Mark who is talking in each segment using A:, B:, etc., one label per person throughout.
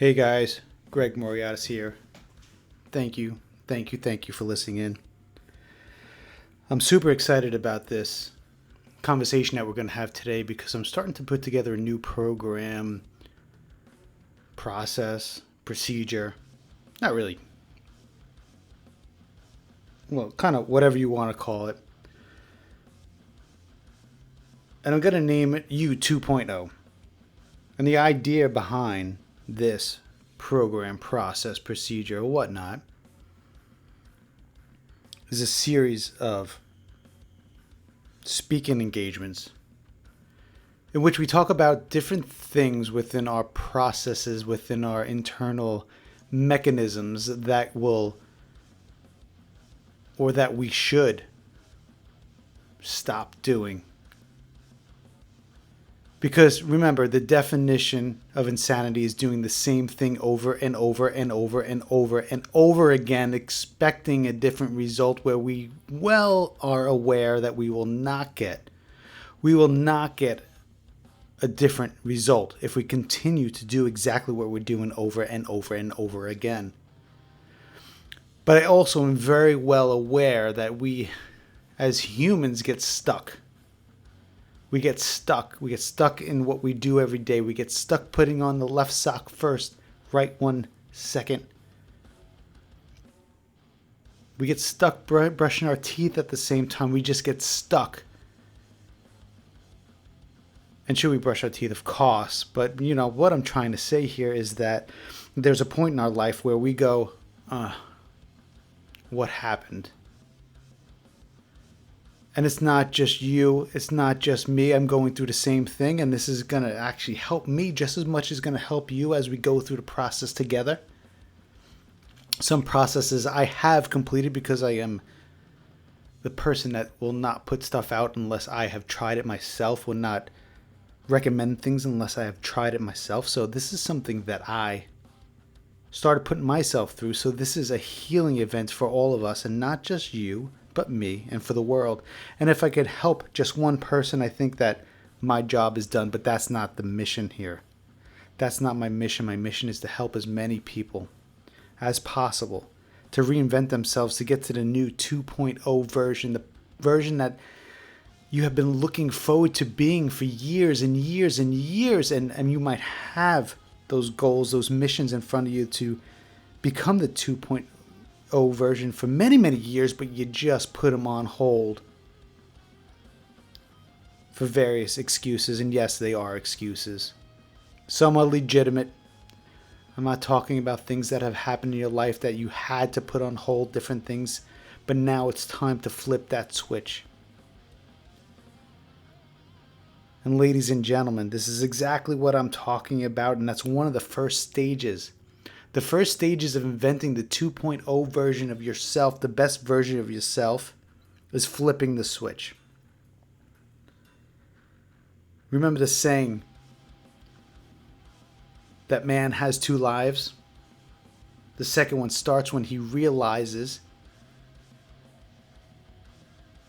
A: Hey guys, GREGMORIATES here. Thank you for listening in. I'm super excited about this conversation that we're going to have today because I'm starting to put together a new program, process, procedure. Not really. Well, kind of whatever you want to call it. And I'm going to name it U 2.0. And the idea behind this program, process, procedure, or whatnot is a series of speaking engagements in which we talk about different things within our processes, within our internal mechanisms that will or that we should stop doing. Because remember, the definition of insanity is doing the same thing over and over and over and over and over again, expecting a different result where we well are aware that we will not get a different result if we continue to do exactly what we're doing over and over and over again. But I also am very well aware that we as humans get stuck. We get stuck in what we do every day. We get stuck putting on the left sock first, right one second. We get stuck brushing our teeth at the same time. We just get stuck. And should we brush our teeth? Of course. But, what I'm trying to say here is that there's a point in our life where we go, what happened? And it's not just you, it's not just me. I'm going through the same thing, and this is going to actually help me just as much as going to help you as we go through the process together. Some processes I have completed because I am the person that will not put stuff out unless I have tried it myself, will not recommend things unless I have tried it myself. So this is something that I started putting myself through. So this is a healing event for all of us, and not just you, but me, and for the world. And if I could help just one person, I think that my job is done. But that's not the mission here. That's not my mission. My mission is to help as many people as possible to reinvent themselves, to get to the new 2.0 version, the version that you have been looking forward to being for years and years and years. And you might have those goals, those missions in front of you to become the 2.0 version for many, many years, but you just put them on hold for various excuses. And yes, they are excuses. Some are legitimate. I'm not talking about things that have happened in your life that you had to put on hold, different things, but now it's time to flip that switch. And ladies and gentlemen, this is exactly what I'm talking about, and that's one of the first stages. The first stages of inventing the 2.0 version of yourself, the best version of yourself, is flipping the switch. Remember the saying that man has two lives? The second one starts when he realizes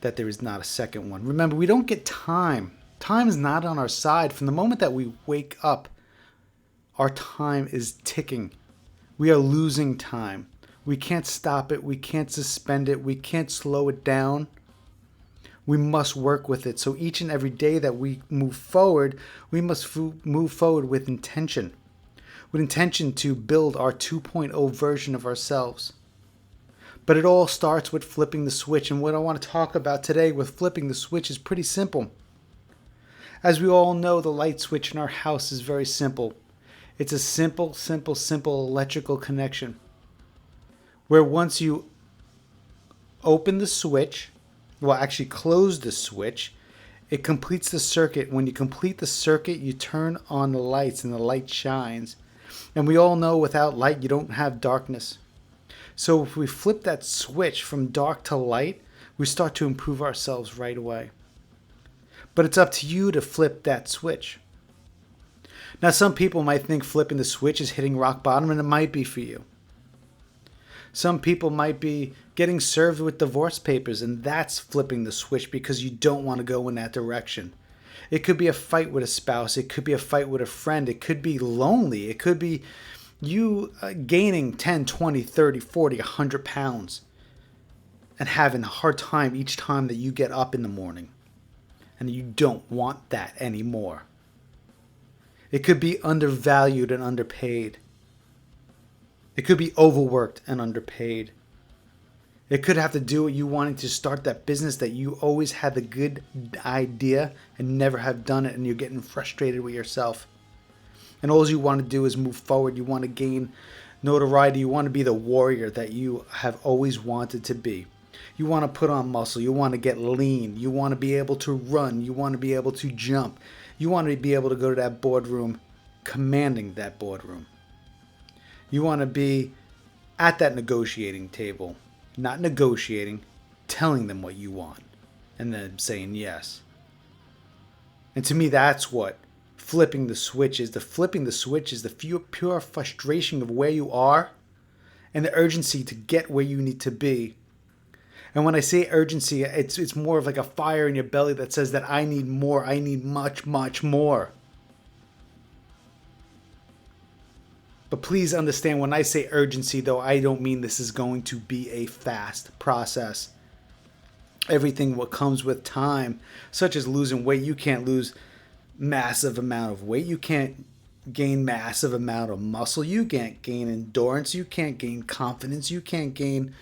A: that there is not a second one. Remember, we don't get time. Time is not on our side. From the moment that we wake up, our time is ticking. We are losing time. We can't stop it. We can't suspend it. We can't slow it down. We must work with it. So each and every day that we move forward, we must move forward with intention. With intention to build our 2.0 version of ourselves. But it all starts with flipping the switch. And what I want to talk about today with flipping the switch is pretty simple. As we all know, the light switch in our house is very simple. It's a simple electrical connection where once you open the switch, well, actually close the switch, it completes the circuit. When you complete the circuit, you turn on the lights and the light shines. And we all know without light, you don't have darkness. So if we flip that switch from dark to light, we start to improve ourselves right away. But it's up to you to flip that switch. Now, some people might think flipping the switch is hitting rock bottom, and it might be for you. Some people might be getting served with divorce papers, and that's flipping the switch because you don't want to go in that direction. It could be a fight with a spouse. It could be a fight with a friend. It could be lonely. It could be You gaining 10, 20, 30, 40, 100 pounds and having a hard time each time that you get up in the morning. And you don't want that anymore. It could be undervalued and underpaid. It could be overworked and underpaid. It could have to do with you wanting to start that business that you always had the good idea and never have done it, and you're getting frustrated with yourself. And all you want to do is move forward. You want to gain notoriety. You want to be the warrior that you have always wanted to be. You want to put on muscle. You want to get lean. You want to be able to run. You want to be able to jump. You want to be able to go to that boardroom, commanding that boardroom. You want to be at that negotiating table, not negotiating, telling them what you want, and then saying yes. And to me, that's what flipping the switch is. The flipping the switch is the pure frustration of where you are and the urgency to get where you need to be. And when I say urgency, it's more of like a fire in your belly that says that I need more. I need much, much more. But please understand, when I say urgency, though, I don't mean this is going to be a fast process. Everything what comes with time, such as losing weight, you can't lose massive amount of weight. You can't gain massive amount of muscle. You can't gain endurance. You can't gain confidence. You can't gain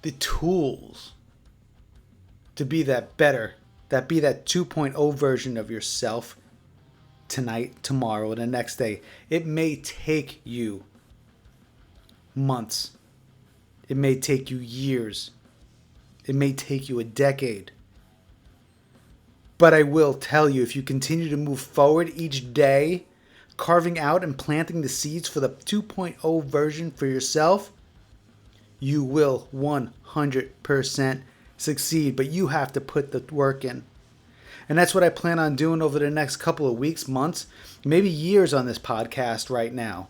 A: the tools to be that better, that 2.0 version of yourself tonight, tomorrow, and the next day. It may take you months. It may take you years. It may take you a decade. But I will tell you, if you continue to move forward each day, carving out and planting the seeds for the 2.0 version for yourself, you will 100% succeed. But you have to put the work in. And that's what I plan on doing over the next couple of weeks, months, maybe years on this podcast right now.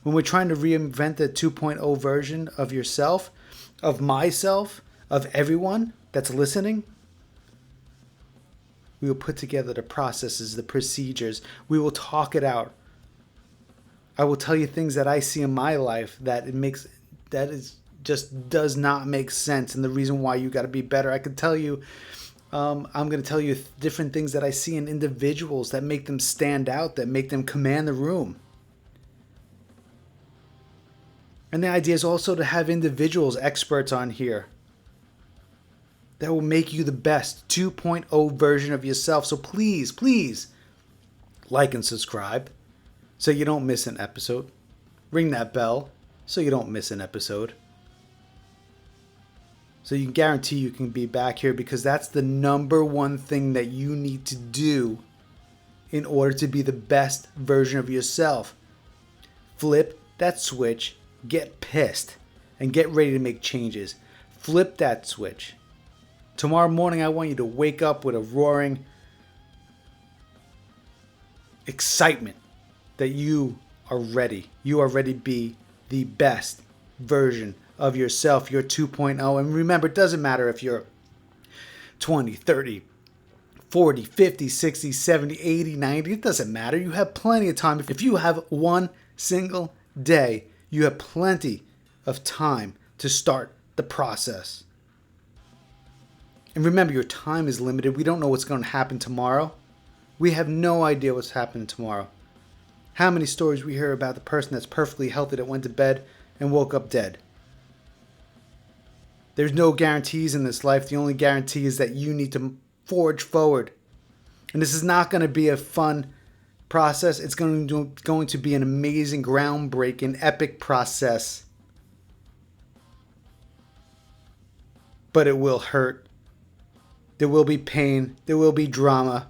A: When we're trying to reinvent the 2.0 version of yourself, of myself, of everyone that's listening, we will put together the processes, the procedures. We will talk it out. I will tell you things that I see in my life that just does not make sense, and the reason why you got to be better. I could tell you, I'm going to tell you different things that I see in individuals that make them stand out, that make them command the room. And the idea is also to have individuals, experts on here that will make you the best 2.0 version of yourself. So please like and subscribe so you don't miss an episode. Ring that bell so you don't miss an episode. So you can guarantee you can be back here, because that's the number one thing that you need to do in order to be the best version of yourself. Flip that switch, get pissed, and get ready to make changes. Flip that switch. Tomorrow morning, I want you to wake up with a roaring excitement that you are ready. You are ready to be the best version of yourself, your 2.0. And remember, it doesn't matter if you're 20, 30, 40, 50, 60, 70, 80, 90. It doesn't matter. You have plenty of time. If you have one single day, you have plenty of time to start the process. And remember, your time is limited. We don't know what's going to happen tomorrow. We have no idea what's happening tomorrow. How many stories we hear about the person that's perfectly healthy that went to bed and woke up dead? There's no guarantees in this life. The only guarantee is that you need to forge forward. And this is not going to be a fun process. It's going to be an amazing, groundbreaking, epic process. But it will hurt. There will be pain. There will be drama.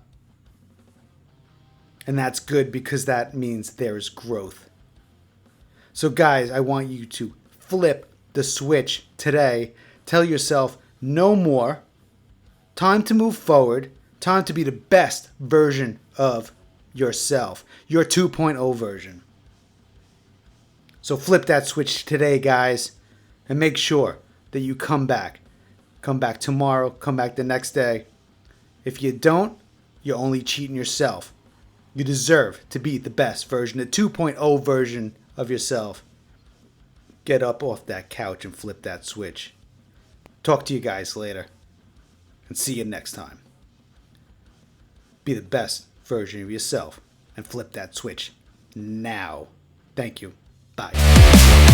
A: And that's good, because that means there's growth. So guys, I want you to flip the switch today. Tell yourself, no more. Time to move forward. Time to be the best version of yourself. Your 2.0 version. So flip that switch today, guys. And make sure that you come back. Come back tomorrow. Come back the next day. If you don't, you're only cheating yourself. You deserve to be the best version, the 2.0 version of yourself. Get up off that couch and flip that switch. Talk to you guys later. And see you next time. Be the best version of yourself and flip that switch now. Thank you. Bye.